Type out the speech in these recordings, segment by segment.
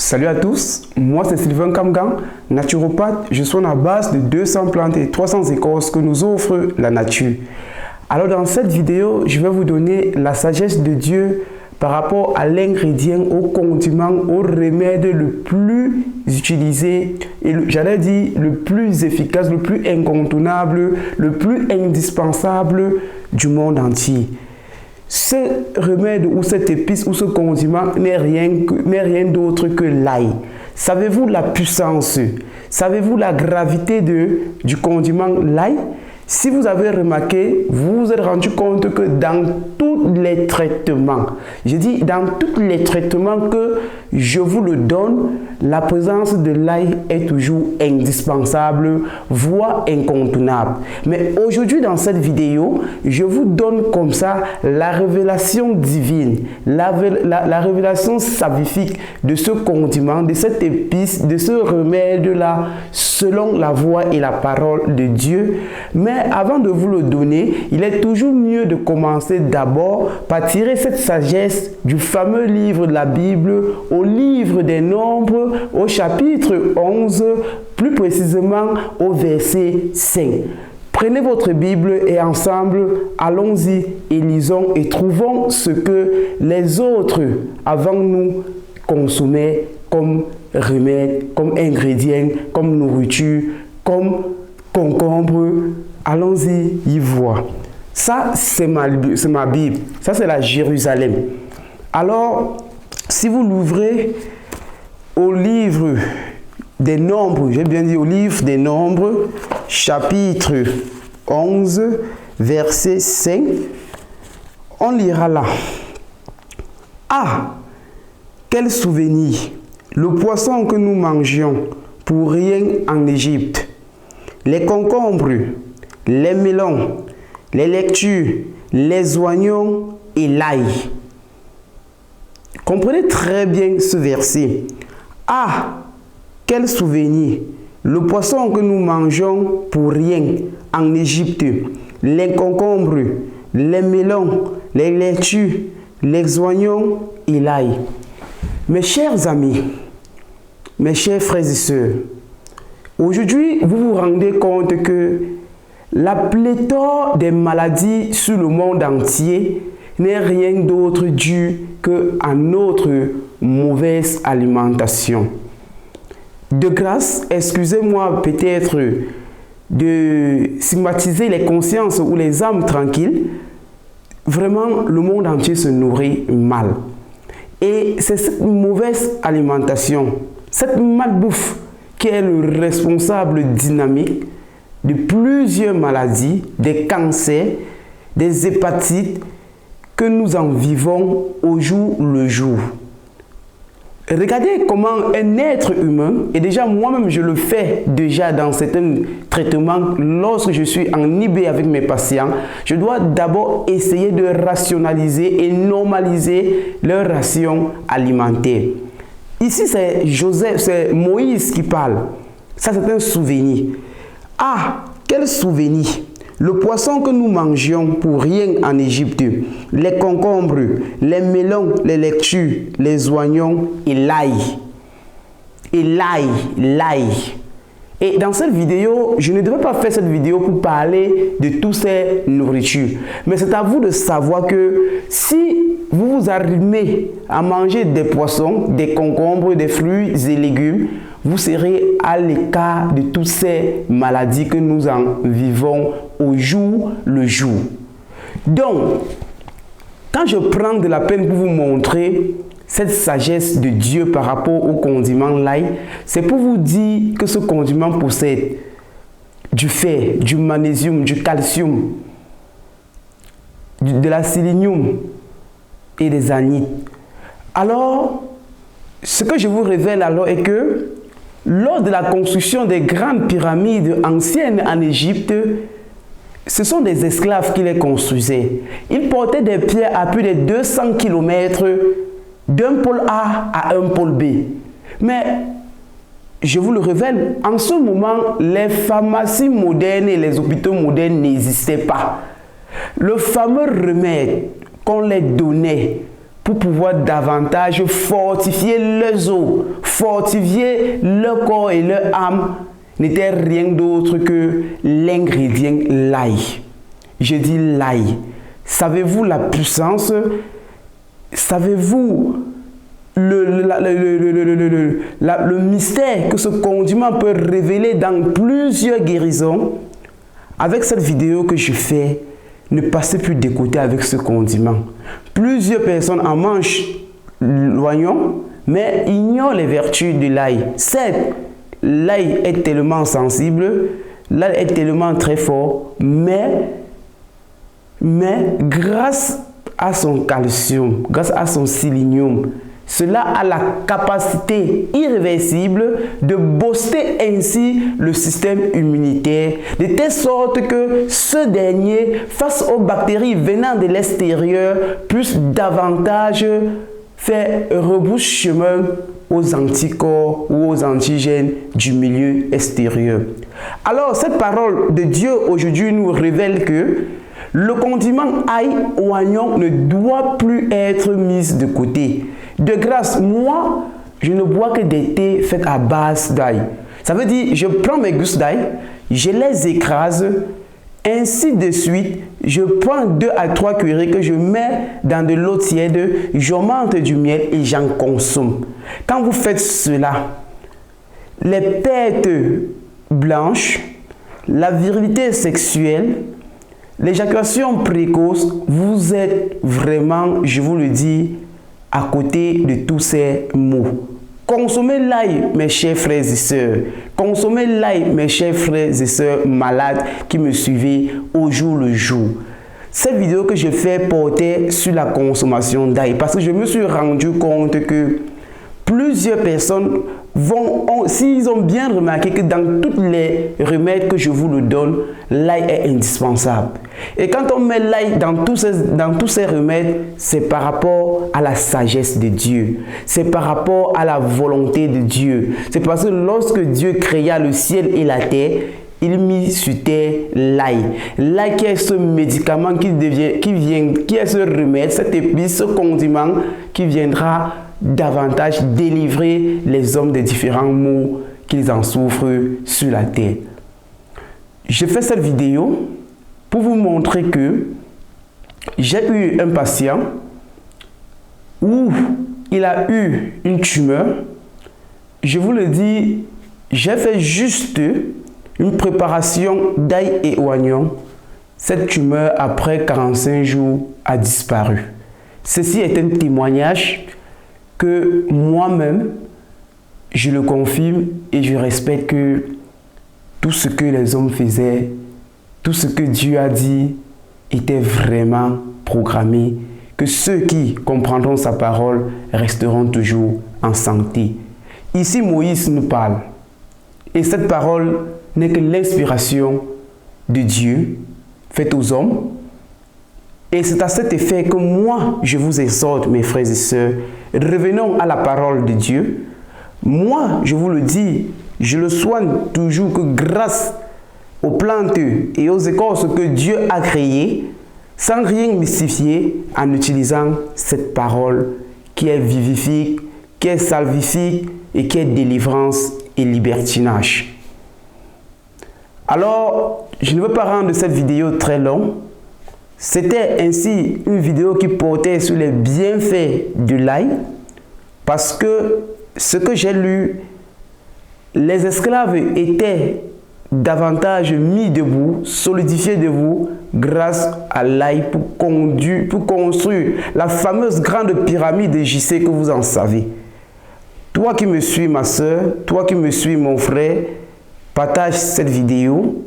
Salut à tous, moi c'est Sylvain Kamgan, naturopathe. Je suis à base de 200 plantes et 300 écorces que nous offre la nature. Alors dans cette vidéo, je vais vous donner la sagesse de Dieu par rapport à l'ingrédient, au condiment, au remède le plus utilisé et j'allais dire le plus efficace, le plus incontournable, le plus indispensable du monde entier. Ce remède ou cette épice ou ce condiment n'est rien d'autre que l'ail. Savez-vous la puissance? Savez-vous la gravité du condiment l'ail? Si vous avez remarqué, vous vous êtes rendu compte que dans tous les traitements, je dis dans tous les traitements que je vous le donne, la présence de l'ail est toujours indispensable, voire incontournable. Mais aujourd'hui dans cette vidéo, je vous donne comme ça la révélation divine, la révélation salvifique de ce condiment, de cette épice, de ce remède-là, selon la voix et la parole de Dieu. Mais avant de vous le donner, il est toujours mieux de commencer d'abord par tirer cette sagesse du fameux livre de la Bible, au livre des Nombres, au chapitre 11, plus précisément au verset 5. Prenez votre Bible et ensemble, allons-y et lisons et trouvons ce que les autres avant nous consommaient comme remède, comme ingrédient, comme nourriture, comme concombre. Allons-y y voir. Ça, c'est ma Bible. Ça, c'est la Jérusalem. Alors, si vous l'ouvrez au livre des Nombres, j'ai bien dit au livre des Nombres, chapitre 11, verset 5, on lira là. Ah, quel souvenir! Le poisson que nous mangions pour rien en Égypte, les concombres, les melons, les laitues, les oignons et l'ail. Comprenez très bien ce verset. Ah, quel souvenir! Le poisson que nous mangeons pour rien en Égypte, les concombres, les melons, les laitues, les oignons et l'ail. Mes chers amis, mes chers frères et sœurs, aujourd'hui, vous vous rendez compte que la pléthore des maladies sur le monde entier n'est rien d'autre dû qu'à notre mauvaise alimentation. De grâce, excusez-moi peut-être de stigmatiser les consciences ou les âmes tranquilles, vraiment le monde entier se nourrit mal. Et c'est cette mauvaise alimentation, cette malbouffe qui est le responsable dynamique de plusieurs maladies, des cancers, des hépatites, que nous en vivons au jour le jour. Regardez comment un être humain, et déjà moi-même je le fais déjà dans certains traitements, lorsque je suis en IB avec mes patients, je dois d'abord essayer de rationaliser et normaliser leur ration alimentaire. Ici c'est Moïse qui parle, ça c'est un souvenir. Ah, quel souvenir! Le poisson que nous mangions pour rien en Égypte, les concombres, les melons, les laitues, les oignons et l'ail. Et l'ail. Et dans cette vidéo, je ne devais pas faire cette vidéo pour parler de toutes ces nourritures. Mais c'est à vous de savoir que si vous vous arrimez à manger des poissons, des concombres, des fruits et légumes, vous serez à l'écart de toutes ces maladies que nous en vivons au jour le jour. Donc, quand je prends de la peine pour vous montrer cette sagesse de Dieu par rapport au condiment l'ail, c'est pour vous dire que ce condiment possède du fer, du magnésium, du calcium, de la sélénium et des anites. Alors, ce que je vous révèle alors est que lors de la construction des grandes pyramides anciennes en Égypte, ce sont des esclaves qui les construisaient. Ils portaient des pierres à plus de 200 km d'un pôle A à un pôle B. Mais, je vous le révèle, en ce moment, les pharmacies modernes et les hôpitaux modernes n'existaient pas. Le fameux remède qu'on les donnait pour pouvoir davantage fortifier leurs os, fortifier leur corps et leur âme, n'était rien d'autre que l'ingrédient l'ail. Je dis l'ail. Savez-vous la puissance? Savez-vous le mystère que ce condiment peut révéler dans plusieurs guérisons? Avec cette vidéo que je fais, ne passez plus de côté avec ce condiment. Plusieurs personnes en mangent l'oignon, mais ignorent les vertus de l'ail. Certes, l'ail est tellement sensible, l'ail est tellement très fort, mais grâce à son calcium, grâce à son sélénium, cela a la capacité irréversible de booster ainsi le système immunitaire, de telle sorte que ce dernier, face aux bactéries venant de l'extérieur, puisse davantage faire rebrousse chemin aux anticorps ou aux antigènes du milieu extérieur. Alors, cette parole de Dieu aujourd'hui nous révèle que le condiment ail oignon ne doit plus être mis de côté. De grâce, moi, je ne bois que des thés faits à base d'ail. Ça veut dire, je prends mes gousses d'ail, je les écrase, ainsi de suite, je prends 2 à 3 cuillerées que je mets dans de l'eau tiède, j'augmente du miel et j'en consomme. Quand vous faites cela, les pertes blanches, la virilité sexuelle, l'éjaculation précoce, vous êtes vraiment, je vous le dis, à côté de tous ces maux. Consommez l'ail, mes chers frères et sœurs. Consommez l'ail, mes chers frères et sœurs malades qui me suivez au jour le jour. Cette vidéo que je fais portait sur la consommation d'ail parce que je me suis rendu compte que plusieurs personnes s'ils ont bien remarqué que dans tous les remèdes que je vous le donne, l'ail est indispensable. Et quand on met l'ail dans tous ces remèdes, c'est par rapport à la sagesse de Dieu. C'est par rapport à la volonté de Dieu. C'est parce que lorsque Dieu créa le ciel et la terre, il mit sur terre l'ail. L'ail qui est ce médicament qui est ce remède, cette épice, ce condiment qui viendra davantage délivrer les hommes des différents maux qu'ils en souffrent sur la terre. Je fais cette vidéo pour vous montrer que j'ai eu un patient où il a eu une tumeur. Je vous le dis, j'ai fait juste une préparation d'ail et oignon. Cette tumeur, après 45 jours, a disparu. Ceci est un témoignage que moi-même, je le confirme et je respecte que tout ce que les hommes faisaient, tout ce que Dieu a dit était vraiment programmé, que ceux qui comprendront sa parole resteront toujours en santé. Ici, Moïse nous parle et cette parole n'est que l'inspiration de Dieu faite aux hommes. Et c'est à cet effet que moi, je vous exhorte, mes frères et sœurs, revenons à la parole de Dieu. Moi, je vous le dis, je le soigne toujours que grâce aux plantes et aux écorces que Dieu a créées, sans rien mystifier, en utilisant cette parole qui est vivifique, qui est salvifique et qui est délivrance et libertinage. Alors, je ne veux pas rendre cette vidéo très longue. C'était ainsi une vidéo qui portait sur les bienfaits de l'ail parce que ce que j'ai lu, les esclaves étaient davantage mis debout, solidifiés debout grâce à l'ail pour construire la fameuse grande pyramide de JC que vous en savez. Toi qui me suis ma soeur, toi qui me suis mon frère, partage cette vidéo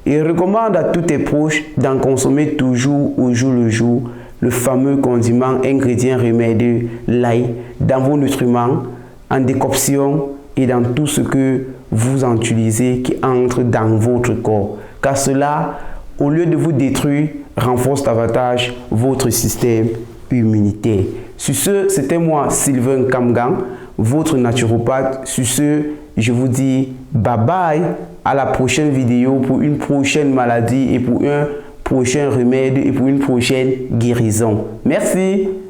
et recommande à tous tes proches d'en consommer toujours au jour le jour le fameux condiment ingrédient remède l'ail dans vos nutriments, en décoction et dans tout ce que vous en utilisez qui entre dans votre corps. Car cela, au lieu de vous détruire, renforce davantage votre système immunitaire. Sur ce, c'était moi, Sylvain Kamgang, votre naturopathe. Sur ce, je vous dis bye bye, à la prochaine vidéo pour une prochaine maladie et pour un prochain remède et pour une prochaine guérison. Merci.